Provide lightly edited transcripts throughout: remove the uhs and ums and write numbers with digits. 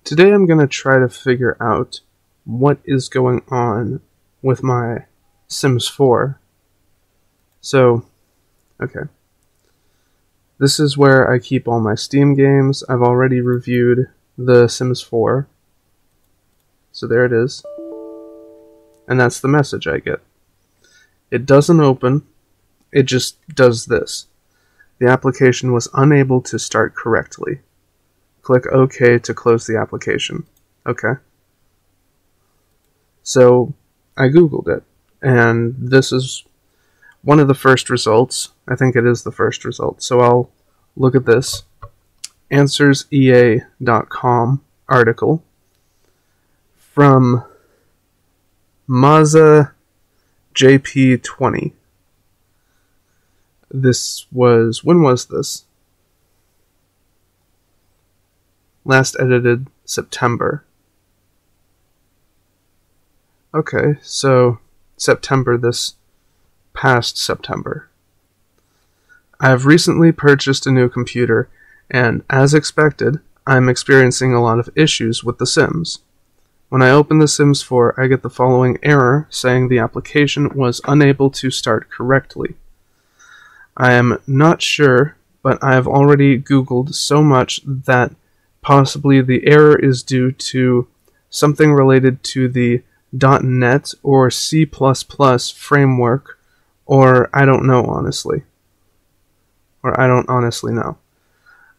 Today I'm going to try to figure out what is going on with my Sims 4. So, okay. This is where I keep all my Steam games. I've already reviewed the Sims 4. So there it is. And that's the message I get. It doesn't open. It just does this. The application was unable to start correctly. Click OK to close the application. Okay. So I Googled it, and this is one of the first results. I think it is the first result. So I'll look at this. AnswersEA.com article from Mazza JP20. This was, when was this? Last edited September. Okay, so September, this past September. I have recently purchased a new computer, and as expected, I'm experiencing a lot of issues with The Sims. When I open The Sims 4, I get the following error saying the application was unable to start correctly. I am not sure, but I have already Googled so much that possibly the error is due to something related to the .NET or C++ framework, or I don't know honestly. Or I don't honestly know.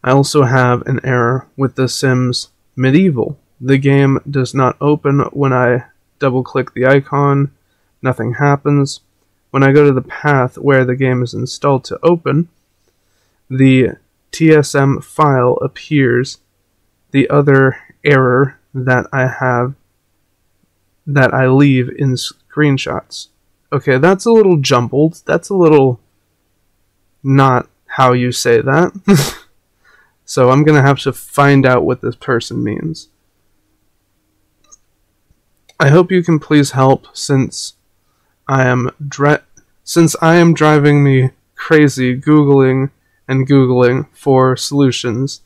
I also have an error with The Sims Medieval. The game does not open when I double-click the icon. Nothing happens. When I go to the path where the game is installed to open, the TSM file appears. The other error that I have that I leave in screenshots. Okay, that's a little jumbled. That's a little not how you say that. So I'm going to have to find out what this person means. I hope you can please help since I am driving me crazy Googling and Googling for solutions,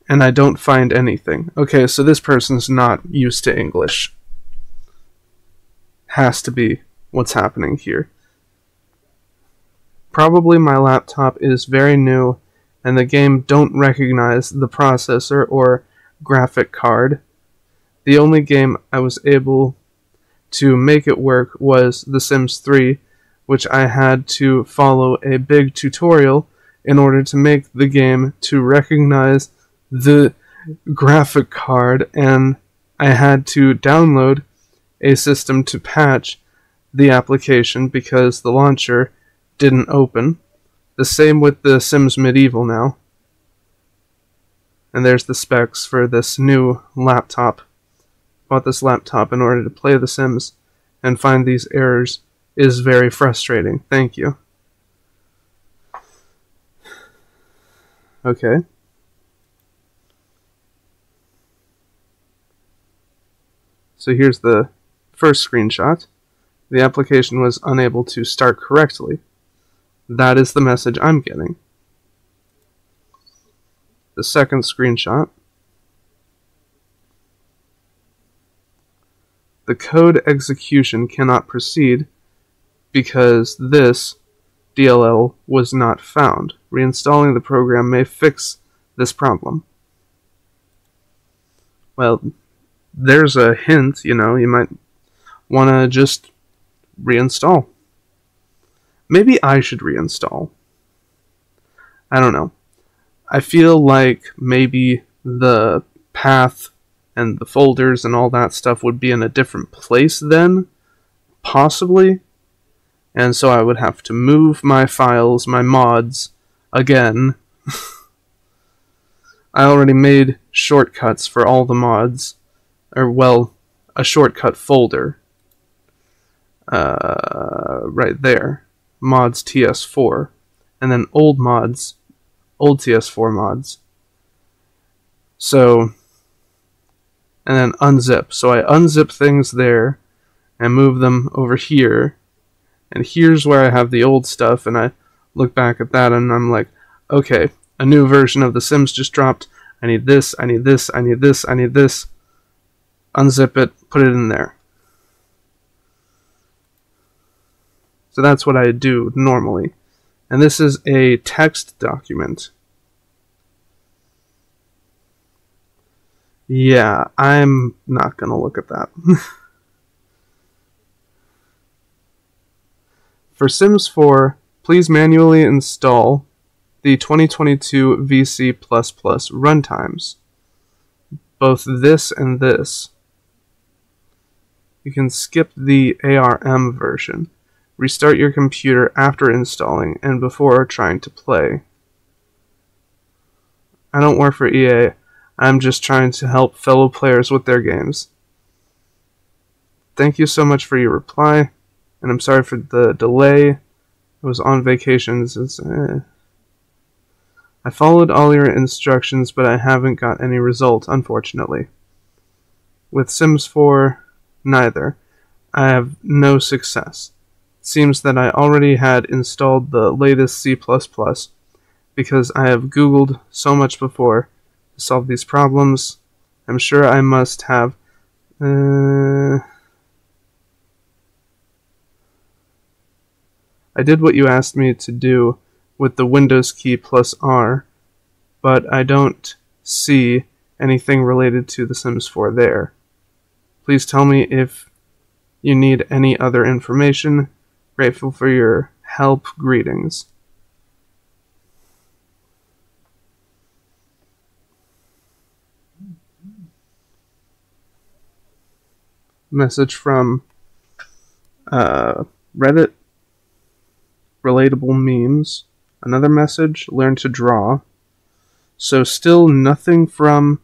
and I don't find anything. Okay, so this person's not used to English. Has to be what's happening here. Probably my laptop is very new, and the game don't recognize the processor or graphic card. The only game I was able to make it work was The Sims 3, which I had to follow a big tutorial in order to make the game to recognize the graphic card, and I had to download a system to patch the application because the launcher didn't open. The same with The Sims Medieval now. And there's the specs for this new laptop. Bought this laptop in order to play The Sims, and find these errors is very frustrating. Thank you. Okay. So here's the first screenshot. The application was unable to start correctly. That is the message I'm getting. The second screenshot. The code execution cannot proceed because this DLL was not found. Reinstalling the program may fix this problem. Well, there's a hint, you know, you might want to just reinstall. Maybe I should reinstall. I don't know. I feel like maybe the path and the folders and all that stuff would be in a different place then, possibly. And so I would have to move my files, my mods, again. I already made shortcuts for all the mods. Or, well, a shortcut folder. Right there. Mods TS4. And then old mods. Old TS4 mods. So, and then unzip. So I unzip things there and move them over here. And here's where I have the old stuff, and I look back at that and I'm like, okay, a new version of The Sims just dropped. I need this, I need this, I need this, I need this. unzip it, put it in there. So that's what I do normally. And this is a text document. Yeah, I'm not going to look at that. For Sims 4, please manually install the 2022 VC++ runtimes. Both this and this. You can skip the ARM version. Restart your computer after installing and before trying to play. I don't work for EA. I'm just trying to help fellow players with their games. Thank you so much for your reply, and I'm sorry for the delay. I was on vacations. I followed all your instructions, but I haven't got any result, unfortunately. With Sims 4, neither. I have no success. It seems that I already had installed the latest C++, because I have Googled so much before to solve these problems. I'm sure I must have... I did what you asked me to do with the Windows key plus R, but I don't see anything related to The Sims 4 there. Please tell me if you need any other information. Grateful for your help. Greetings. Message from Reddit. Relatable memes. Another message. Learn to draw. So still nothing from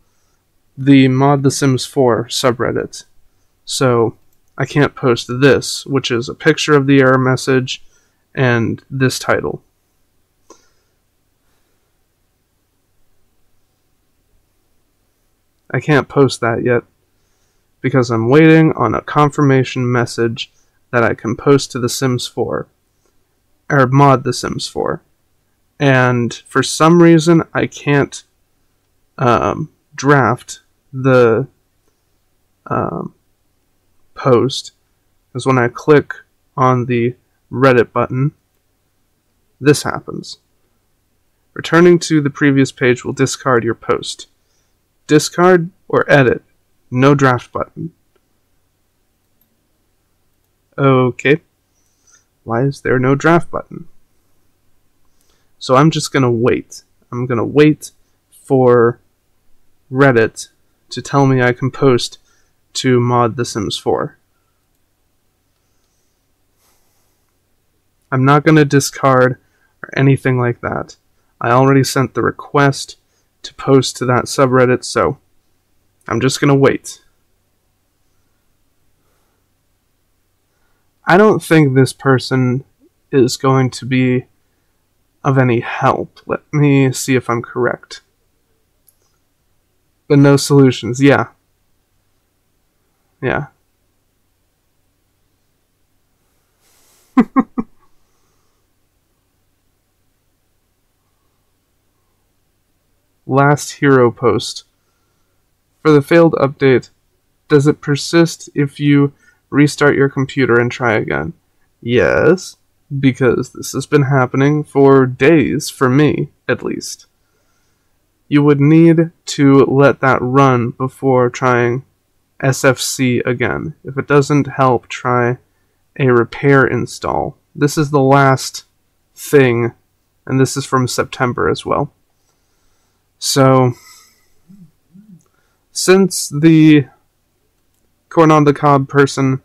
the Mod The Sims 4 subreddit. So I can't post this, which is a picture of the error message and this title. I can't post that yet because I'm waiting on a confirmation message that I can post to The Sims 4, or Mod The Sims 4. And for some reason, I can't draft the post, because when I click on the Reddit button, this happens. Returning to the previous page will discard your post. Discard or edit. No draft button. Okay. Why is there no draft button? So I'm just going to wait. I'm going to wait for Reddit to tell me I can post to Mod The Sims 4. I'm not going to discard or anything like that. I already sent the request to post to that subreddit, so I'm just going to wait. I don't think this person is going to be of any help. Let me see if I'm correct. But no solutions. Yeah. Yeah. Last hero post. For the failed update, does it persist if you restart your computer and try again? Yes, because this has been happening for days, for me, at least. You would need to let that run before trying SFC again. If it doesn't help, try a repair install. This is the last thing, and this is from September as well. So, since the corn on the cob person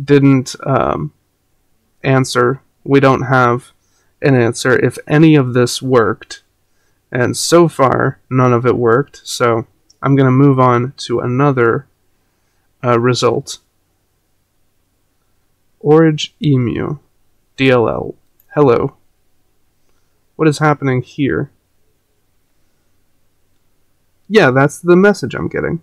didn't answer, we don't have an answer if any of this worked. And so far, none of it worked, so I'm going to move on to another result. Orage Emu. DLL. Hello. What is happening here? Yeah, that's the message I'm getting.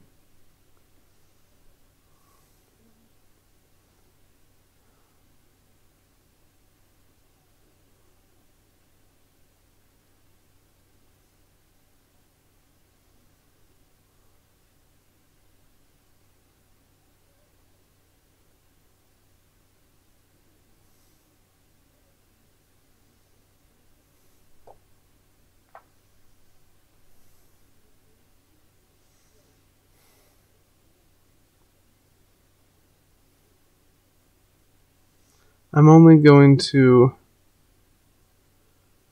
I'm only going to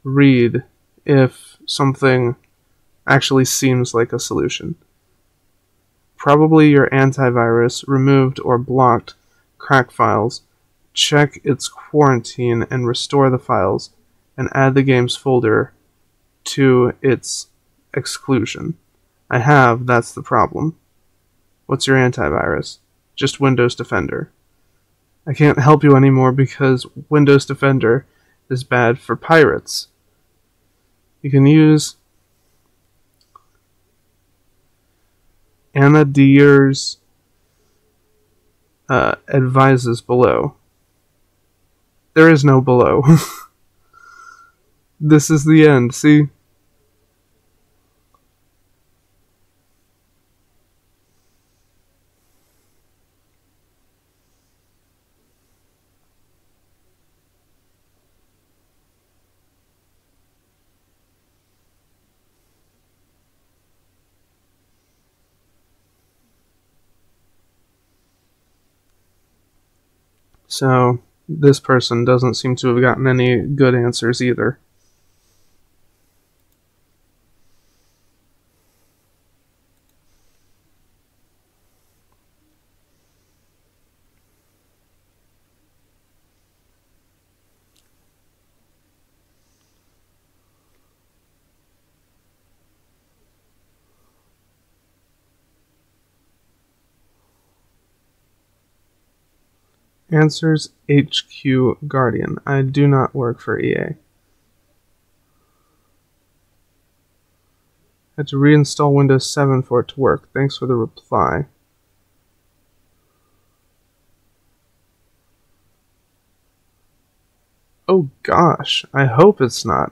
read if something actually seems like a solution. Probably your antivirus removed or blocked crack files. Check its quarantine and restore the files, and add the game's folder to its exclusion. I have, that's the problem. What's your antivirus? Just Windows Defender. I can't help you anymore because Windows Defender is bad for pirates. You can use Anna Deer's advises below. There is no below. This is the end, see? So, this person doesn't seem to have gotten any good answers either. Answers HQ Guardian. I do not work for EA. Had to reinstall Windows 7 for it to work. Thanks for the reply. Oh gosh, I hope it's not.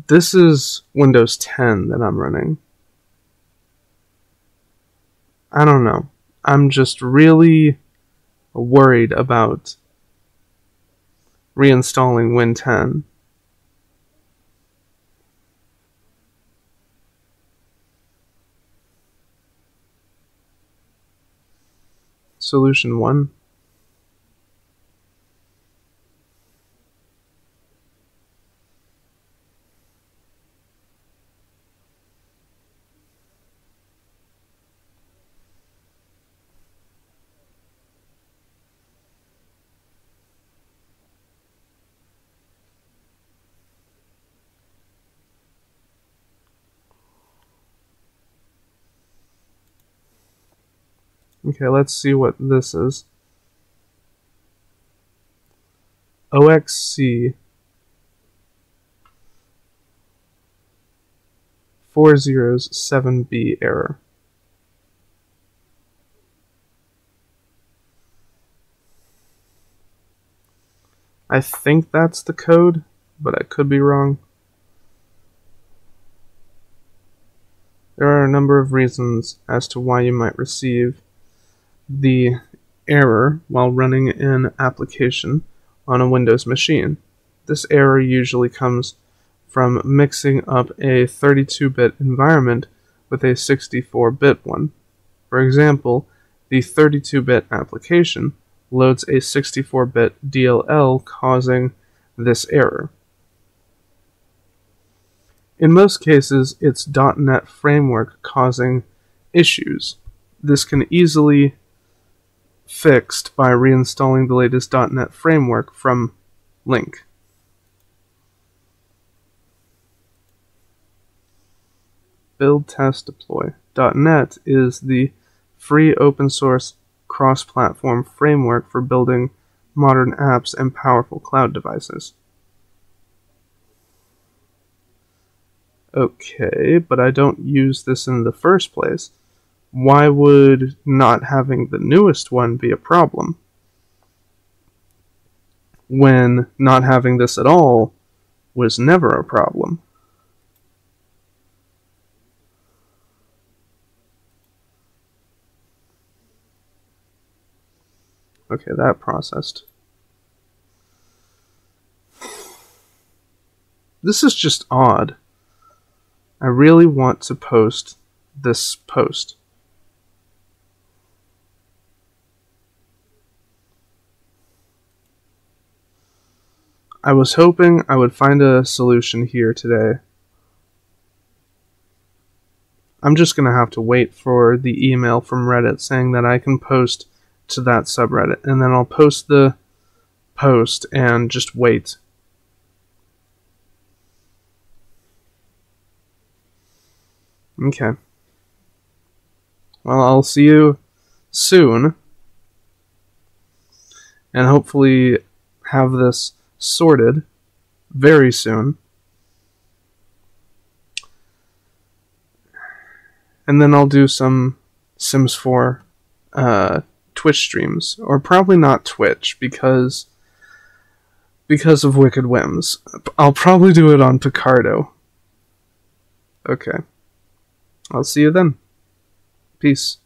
This is Windows 10 that I'm running. I don't know. I'm just really worried about reinstalling Win 10. Solution 1. Okay, let's see what this is. OXC 407B error. I think that's the code, but I could be wrong. There are a number of reasons as to why you might receive the error while running an application on a Windows machine. This error usually comes from mixing up a 32-bit environment with a 64-bit one. For example, the 32-bit application loads a 64-bit DLL, causing this error. In most cases, it's .NET Framework causing issues. This can easily fixed by reinstalling the latest .NET Framework from link. Build, test, deploy. .NET is the free open source cross-platform framework for building modern apps and powerful cloud devices. Okay, but I don't use this in the first place. Why would not having the newest one be a problem, when not having this at all was never a problem? Okay, that processed. This is just odd. I really want to post this post. I was hoping I would find a solution here today. I'm just going to have to wait for the email from Reddit saying that I can post to that subreddit, and then I'll post the post and just wait. Okay. Well, I'll see you soon, and hopefully have this sorted very soon. And then I'll do some Sims 4 Twitch streams. Or probably not Twitch, because of Wicked Whims. I'll probably do it on Picardo. Okay. I'll see you then. Peace.